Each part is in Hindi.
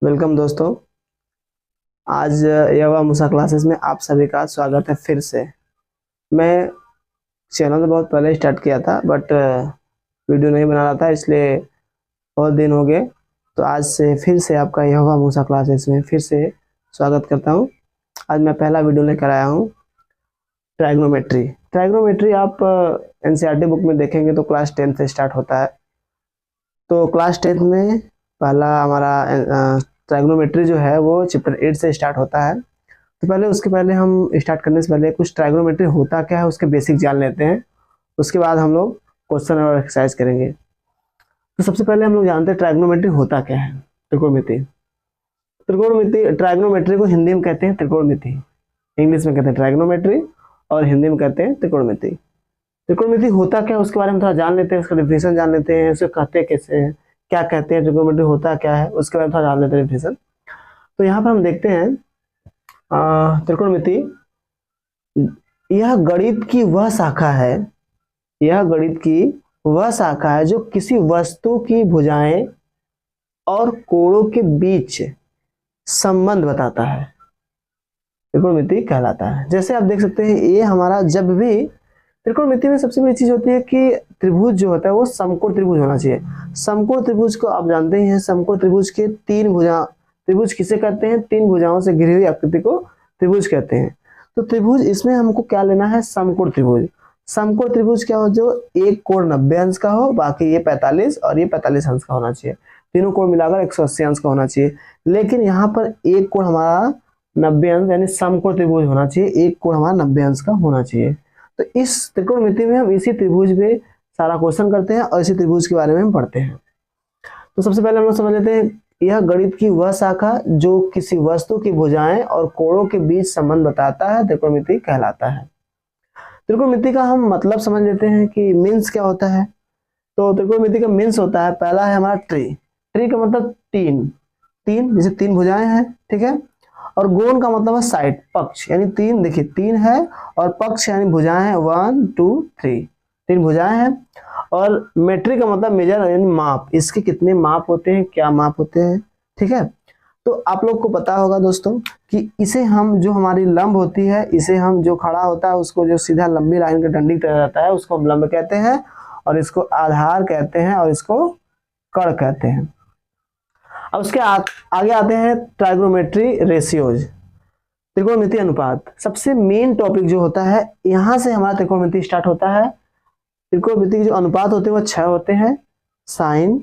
वेलकम दोस्तों। आज यवा मूसा क्लासेस में आप सभी का स्वागत है फिर से। मैं चैनल तो बहुत पहले स्टार्ट किया था बट वीडियो नहीं बना रहा था, इसलिए बहुत दिन हो गए। तो आज से फिर से आपका यवा मूसा क्लासेस में फिर से स्वागत करता हूं। आज मैं पहला वीडियो लेकर आया हूं ट्राइग्नोमेट्री। ट्राइग्नोमेट्री आप एनसीईआरटी बुक में देखेंगे तो क्लास 10 से स्टार्ट होता है। तो क्लास 10 में पहला हमारा ट्राइग्नोमेट्री जो है वो चैप्टर 8 से स्टार्ट होता है। तो पहले उसके पहले हम स्टार्ट करने से पहले कुछ ट्राइग्नोमेट्री होता क्या है उसके बेसिक जान लेते हैं। उसके बाद हम लोग क्वेश्चन और एक्सरसाइज करेंगे। तो सबसे पहले हम लोग जानते हैं ट्राइग्नोमेट्री होता क्या है। त्रिकोणमिति। त्रिकोणमिति ट्राइग्नोमेट्री को हिंदी में कहते हैं त्रिकोणमिति। इंग्लिश में कहते हैं ट्राइग्नोमेट्री और हिंदी में कहते हैं त्रिकोणमिति। त्रिकोणमिति होता क्या है उसके बारे में थोड़ा जान लेते हैं, उसका डेफिनेशन जान लेते हैं, उसे कहते कैसे हैं, क्या कहते हैं, त्रिकोणमिति होता क्या है उसके बारे में थोड़ा जान लेते हैं डेफिनेशन। तो यहाँ पर हम देखते हैं त्रिकोणमिति यह गणित की वह शाखा है, यह गणित की वह शाखा है जो किसी वस्तु की भुजाएं और कोणों के बीच संबंध बताता है, त्रिकोणमिति कहलाता है। जैसे आप देख सकते हैं ये हमारा जब भी त्रिकोणमिति में सबसे बड़ी चीज होती है कि त्रिभुज जो होता है वो समकोण त्रिभुज होना चाहिए। समकोण त्रिभुज को आप जानते ही हैं, समकोण त्रिभुज के तीन भुजा, त्रिभुज किसे कहते हैं, तीन भुजाओं से घिरी हुई आकृति को त्रिभुज कहते हैं। तो त्रिभुज इसमें हमको क्या लेना है, समकोण त्रिभुज। समकोण त्रिभुज क्या हो, जो एक कोण 90 अंश का हो, बाकी ये 45 और ये 45 अंश का होना चाहिए, तीनों कोण मिलाकर 180 अंश का होना चाहिए। लेकिन यहाँ पर एक कोण हमारा 90 अंश यानी समकोण त्रिभुज होना चाहिए, एक कोण हमारा 90 अंश का होना चाहिए। तो इस त्रिकोणमिति में हम इसी त्रिभुज पे सारा क्वेश्चन करते हैं और इसी त्रिभुज के बारे में हम पढ़ते हैं। तो सबसे पहले हम लोग समझ लेते हैं यह गणित की वह शाखा जो किसी वस्तु की भुजाएं और कोणों के बीच संबंध बताता है, त्रिकोणमिति कहलाता है। त्रिकोणमिति का हम मतलब समझ लेते हैं कि मीन्स क्या होता है। तो त्रिकोणमिति का मीन्स होता है, पहला है हमारा ट्री। ट्री का मतलब तीन, तीन जैसे तीन भुजाएं हैं, ठीक है। और गोन का मतलब है साइड, पक्ष, यानी तीन, देखिए तीन है और पक्ष यानी भुजाएं हैं 1 2 3, तीन भुजाएं हैं। और मेट्री का मतलब मेजर यानी माप, इसके कितने माप होते हैं, क्या माप होते हैं, ठीक है। तो आप लोग को पता होगा दोस्तों कि इसे हम जो हमारी लंब होती है, इसे हम जो खड़ा होता है उसको जो सीधा लंबी लाइन के डंडी की तरह रहता है उसको हम लंब कहते हैं, और इसको आधार कहते हैं, और इसको कड़ कहते हैं। अब उसके आगे आते हैं ट्राइगोनोमेट्री रेशियोज, त्रिकोणमिति अनुपात। सबसे मेन टॉपिक जो होता है, यहां से हमारा त्रिकोणमिति स्टार्ट होता है। त्रिकोणमिति के जो अनुपात होते हैं वो 6 होते हैं, sine,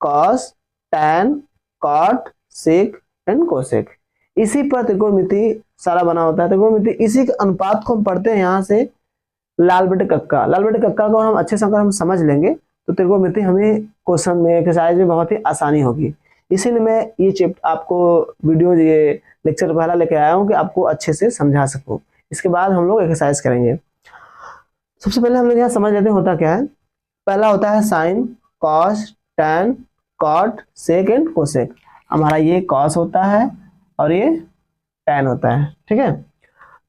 cos, tan, cot, sec and cosec. इसी पर त्रिकोणमिति सारा बना होता है। त्रिकोणमिति इसी के अनुपात को हम पढ़ते हैं यहाँ से लाल बटे कक्का। लाल बटे कक्का को हम अच्छे से अगर हम समझ लेंगे तो त्रिकोणमिति हमें क्वेश्चन में, एक्सरसाइज में बहुत ही आसानी होगी। इसीलिए मैं ये चैप्टर आपको वीडियो, ये लेक्चर पहला लेके आया हूँ कि आपको अच्छे से समझा सकूं। इसके बाद हम लोग एक्सरसाइज करेंगे। सबसे पहले हम लोग यहाँ समझ लेते हैं होता क्या है। पहला होता है sine, cos, tan, cot, sec and cosec. हमारा ये कॉस होता है और ये टैन होता है, ठीक है।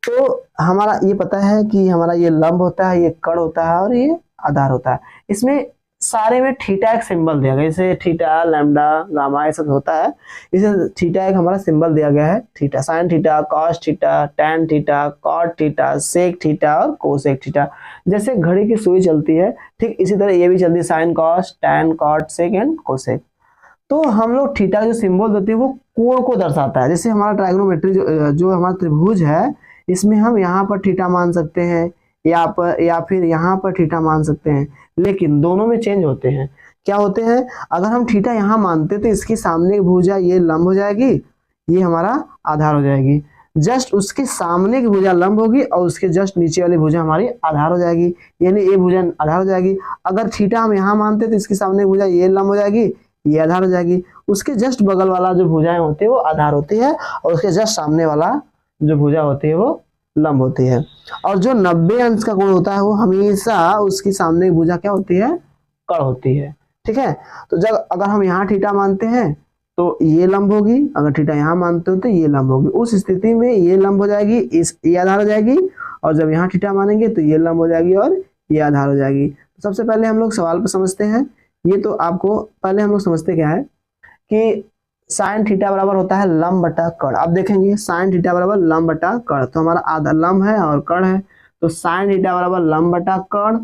तो हमारा ये पता है कि हमारा ये लंब होता है, ये कड़ होता है और ये आधार होता है। इसमें सारे में थीटा एक सिंबल दिया गया, जैसे थीटा, लैम्डा, गामा ये सब होता है। इसे थीटा एक हमारा सिंबल दिया गया है, theta, sine theta, cos theta, tan theta, cot theta, sec theta और कोसेक थीटा। जैसे घड़ी की सुई चलती है, ठीक इसी तरह ये भी चलती है, sine, cos, tan, cot, sec and cosec. तो हम लोग थीटा जो सिंबल देते हैं वो कोण को दर्शाता है। जैसे हमारा ट्राइगोनोमेट्री जो हमारा त्रिभुज है, इसमें हम यहाँ पर थीटा मान सकते हैं, या फिर यहाँ पर थीटा मान सकते हैं, लेकिन दोनों में चेंज होते हैं। क्या होते हैं, अगर हम थीटा यहाँ मानते तो इसके सामने की भुजा ये लंब हो जाएगी, ये हमारा आधार हो जाएगी। जस्ट उसके सामने की भुजा लंब होगी और उसके जस्ट नीचे वाली भुजा हमारी आधार हो जाएगी, यानी ये भुजा आधार हो जाएगी। अगर थीटा हम यहाँ मानते तो इसके सामने की भुजा ये लंब हो जाएगी, ये आधार हो जाएगी। उसके जस्ट बगल वाला जो भुजाएं होती है वो आधार होती है, और उसके जस्ट सामने वाला जो भुजा होती है वो लंब होती है। और जो 90 अंश का कोण होता है वो हमेशा उसकी सामने की भुजा क्या होती है, कड़ होती है, ठीक है। तो जब अगर हम यहाँ थीटा मानते हैं तो ये लंब होगी, अगर थीटा यहाँ मानते हो तो ये लंब होगी। उस स्थिति में ये लंब हो जाएगी, इस ये आधार हो जाएगी, और जब यहाँ थीटा मानेंगे तो ये लंब हो जाएगी और ये आधार हो जाएगी। तो सबसे पहले हम लोग सवाल पर समझते हैं। ये तो आपको पहले हम लोग समझते क्या है कि साइन थीटा बराबर होता है लंब बटा कर्ण। अब देखेंगे साइन थीटा बराबर लंब बटा कर्ण, तो हमारा आधा लंब है और कर्ण है, तो साइन थीटा बराबर लंब बटा कर्ण,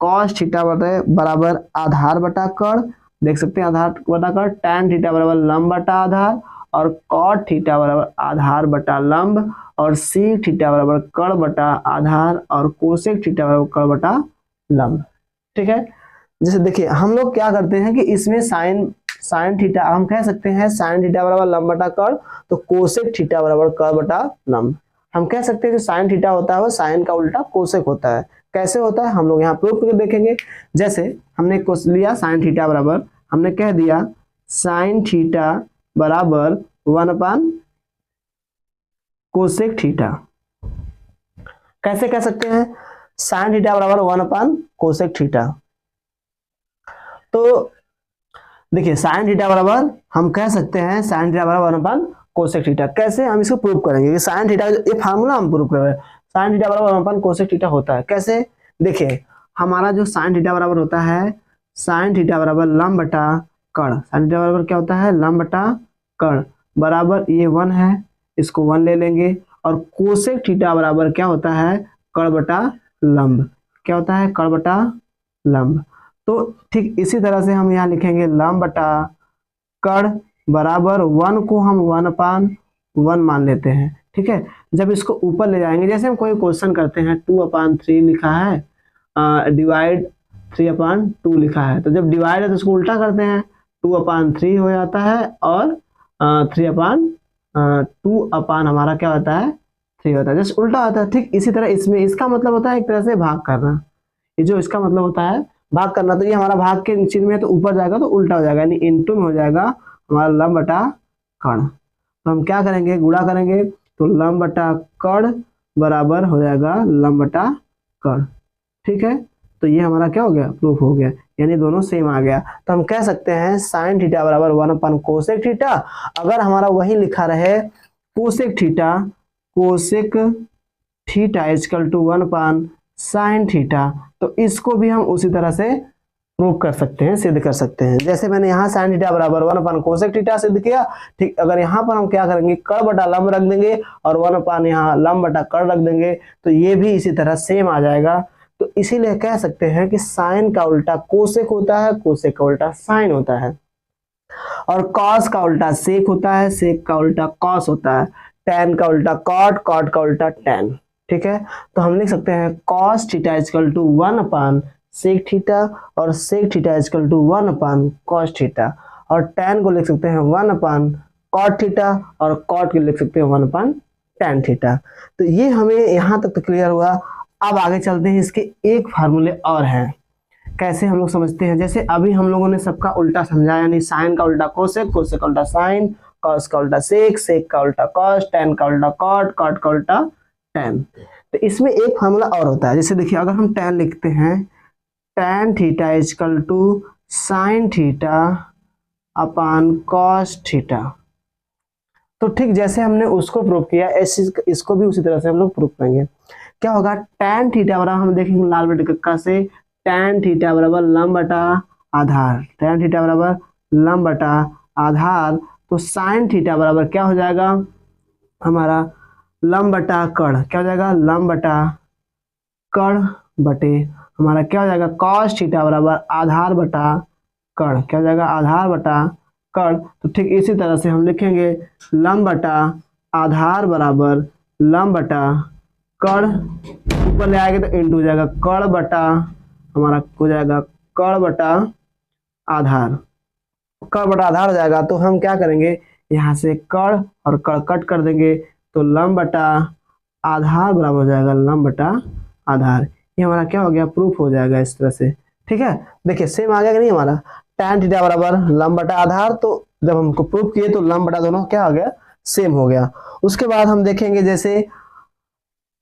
कॉस थीटा बराबर आधार बटा कर्ण, देख सकते हैं आधार बटा कर्ण, tan थीटा बराबर लंब बटा आधार, और cot थीटा बराबर आधार बटा लंब, और sec थीटा बराबर कर्ण बटा आधार, और cosec थीटा बराबर कर्ण बटा लंब। ठीक है, जैसे देखिए हम लोग क्या करते हैं कि इसमें साइन थीटा हम कह सकते हैं साइन थीटा बराबर लंब बटा कर्ण, तो कोसेक थीटा बराबर कर्ण बटा लंब। हम कह सकते हैं कि साइन थीटा होता है वो साइन का उल्टा कोसेक होता है। कैसे होता है हम लोग यहाँ प्रूव करके देखेंगे। जैसे हमने लिया साइन थीटा बराबर, हमने कह दिया साइन थीटा बराबर 1 कोसेक थीटा। कैसे कह सकते हैं, साइन थीटा बराबर 1 कोसेक थीटा। तो देखिए साइन थीटा बराबर हम कह सकते हैं साइन थीटा बराबर 1 कोसेक थीटा। कैसे हम इसको प्रूव करेंगे कि साइन थीटा, ये फार्मूला हम प्रूव कर रहे हैं, साइन थीटा बराबर 1 कोसेक थीटा होता है। कैसे, देखिए हमारा जो साइन थीटा बराबर होता है, साइन थीटा बराबर लंब बटा कर्ण, साइन थीटा बराबर क्या होता है लंब बटा कर्ण, बराबर ये 1 है, इसको 1 ले लेंगे, और कोसेक थीटा बराबर क्या होता है कर्ण बटा लंब, क्या होता है कर्ण बटा लंब। तो ठीक इसी तरह से हम यहाँ लिखेंगे लंब बटा कर्ण बराबर 1 को हम 1/1 मान लेते हैं। ठीक है, जब इसको ऊपर ले जाएंगे, जैसे हम कोई क्वेश्चन करते हैं 2/3 लिखा है, डिवाइड 3/2 लिखा है, तो जब डिवाइड है तो उसको उल्टा करते हैं, 2/3 हो जाता है, और 3/2 अपान हमारा क्या होता है 3 होता है, जैसे उल्टा होता है। ठीक इसी तरह इसमें इसका मतलब होता है एक तरह से भाग करना, ये जो इसका मतलब होता है भाग करना, तो ये हमारा भाग के चिन्ह में तो ऊपर जाएगा तो उल्टा हो जाएगा, यानी इनटू में हो जाएगा हमारा लंब बटा कर्ण। तो हम क्या करेंगे, गुणा करेंगे, तो लंब बटा कर्ण बराबर हो जाएगा लंब बटा कर्ण। ठीक है, तो ये हमारा क्या हो गया प्रूफ हो गया, यानी दोनों सेम आ गया। तो हम कह सकते हैं साइन थीटा बराबर 1 कोसेक थीटा। अगर हमारा वही लिखा रहे cosec theta equal to 1 sine theta, तो इसको भी हम उसी तरह से प्रूव कर सकते हैं, सिद्ध कर सकते हैं। जैसे मैंने यहाँ साइन थीटा बराबर 1 कोसेक थीटा सिद्ध किया, ठीक अगर यहाँ पर हम क्या करेंगे कर्ण बटा लंब रख देंगे, और 1 यहाँ लंब बटा कर्ण रख देंगे, तो ये भी इसी तरह सेम आ जाएगा। तो इसीलिए कह सकते हैं कि साइन का उल्टा कोसेक होता है, कोसेक का उल्टा साइन होता है, और कॉस का उल्टा सेक होता है, सेक का उल्टा कॉस होता है, टैन का उल्टा कॉट, कॉट का उल्टा टैन। ठीक है, तो हम लिख सकते हैं cos theta equal to 1 sec theta, और sec theta equal to 1 cos theta, और टैन को लिख सकते हैं 1 कॉट थीटा, और कॉट को लिख सकते हैं 1 टैन थीटा। तो ये हमें यहाँ तक तो क्लियर हुआ। अब आगे चलते हैं, इसके एक फार्मूले और हैं, कैसे हम लोग समझते हैं। जैसे अभी हम लोगों ने सबका उल्टा समझा, यानी साइन का उल्टा कोसेक, कोसेक का उल्टा साइन, कॉस का उल्टा सेक, सेक का उल्टा कॉस, टैन का उल्टा कॉट, कॉट का उल्टा टैन। तो इसमें एक फार्मूला और होता है, जैसे देखिए अगर हम टैन लिखते हैं tan theta equal to sine theta upon cos theta, तो ठीक जैसे हमने उसको प्रूव किया इसको भी उसी तरह से हम लोग प्रूव करेंगे। क्या होगा, टैन थीटा बराबर हम देखेंगे लाल बटे कक्का से, टैन थीटा बराबर लंब बटा आधार, टैन थीटा बराबर लंब बटा आधार, तो साइन थीटा बराबर क्या हो जाएगा हमारा लंब बटा कर्ण, क्या हो जाएगा लंब बटा कर्ण बटे हमारा क्या हो जाएगा कॉस थीटा बराबर आधार बटा कर्ण, क्या हो जाएगा आधार बटा कर्ण। तो ठीक इसी तरह से हम लिखेंगे लंब बटा आधार बराबर लंब बटा कर्ण, ऊपर ले आएंगे तो इंटू हो जाएगा कर्ण बटा हमारा हो जाएगा कर्ण बटा आधार, कर्ण बटा आधार हो जाएगा। तो हम क्या करेंगे यहाँ से कर्ण और कर्ण कट कर देंगे, तो लंब बटा आधार बराबर हो जाएगा लंब बटा आधार। ये हमारा क्या हो गया प्रूफ हो जाएगा इस तरह से। ठीक है, देखिए सेम आ गया कि नहीं हमारा टैन थीटा बराबर लंब बटा आधार, तो जब हमको प्रूफ किए तो लंब बटा दोनों क्या हो गया सेम हो गया। उसके बाद हम देखेंगे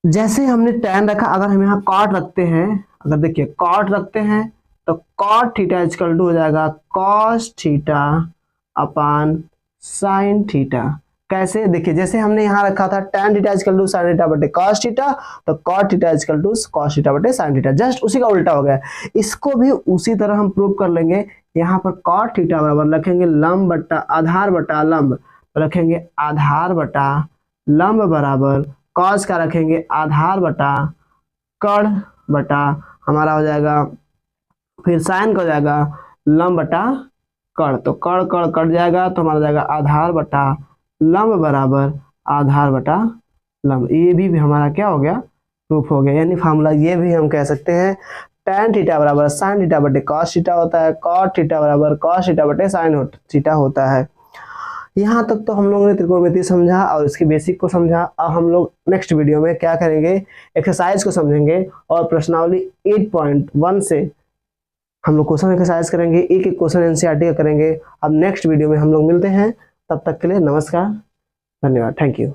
जैसे हमने टैन रखा, अगर हम यहाँ कॉट रखते हैं, अगर देखिए कॉट रखते हैं तो कॉट थीटा इक्वल टू हो जाएगा cos theta upon sine theta. कैसे, देखिए जैसे हमने यहाँ रखा था tan theta equal to sin theta बटे cos थीटा, तो cot theta equal to cos theta बटे sin थीटा, जस्ट उसी का उल्टा हो गया। इसको भी उसी तरह हम प्रूव कर लेंगे। यहाँ पर cot थीटा बराबर रखेंगे लंब बटा आधार बटा लंब, रखेंगे आधार बटा लंब बराबर cos का रखेंगे आधार बटा कर्ण बटा हमारा हो जाएगा, फिर sin का हो जाएगा लंब बटा कर्ण, तो कर्ण कर्ण कट जाएगा तो हमारा जाएगा आधार बटा लंब बराबर आधार बटा लंब। ये भी हमारा क्या हो गया, प्रूफ हो गया। यानी फार्मूला ये भी हम कह सकते हैं tan थीटा बराबर sin थीटा बटे cos थीटा होता है, cot थीटा बराबर cos थीटा बटे sin थीटा होता है। यहाँ तक तो हम लोगों ने त्रिकोणमिति समझा और इसके बेसिक को समझा। अब हम लोग नेक्स्ट वीडियो में क्या करेंगे, एक्सरसाइज को समझेंगे और प्रश्नावली 8.1 से हम लोग क्वेश्चन एक्सरसाइज करेंगे, एक एक क्वेश्चन एनसीईआरटी का करेंगे। अब नेक्स्ट वीडियो में हम लोग मिलते हैं, तब तक के लिए नमस्कार, धन्यवाद, थैंक यू।